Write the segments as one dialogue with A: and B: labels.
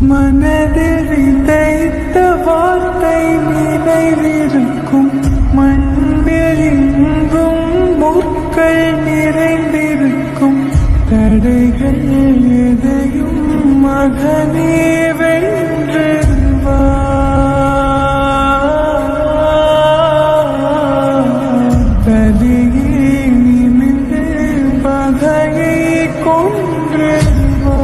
A: மனதில் விதைத்த வார்த்தை நினைவிருக்கும் மண்ணில் இன்றும் முற்கள் நிறைந்திருக்கும் தடைகள் எதையும் மகனே வென்று வா தலியே நிமிந்து பகையை கொன்று வா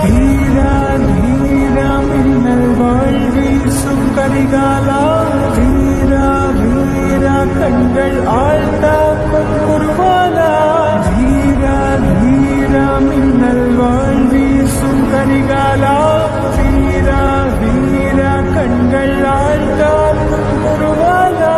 A: தீரா தீரா மின்னல் வாழ்வீசும் கரிகாலா வீரா வீரா கண்கள் ஆழ்ந்தா குருவாலா வீரா வீரா மின்னல் வாழ்வீசும் கரிகாலா வீரா வீரா கண்கள் ஆழ்ந்தா குருவாலா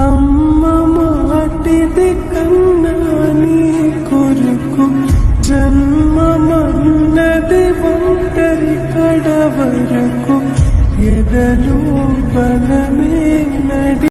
A: అమ్మ మాటిది కన్నా నీ కొరకు జన్మమన్నది ఒంటరి కడ వరకు ఎదలో బల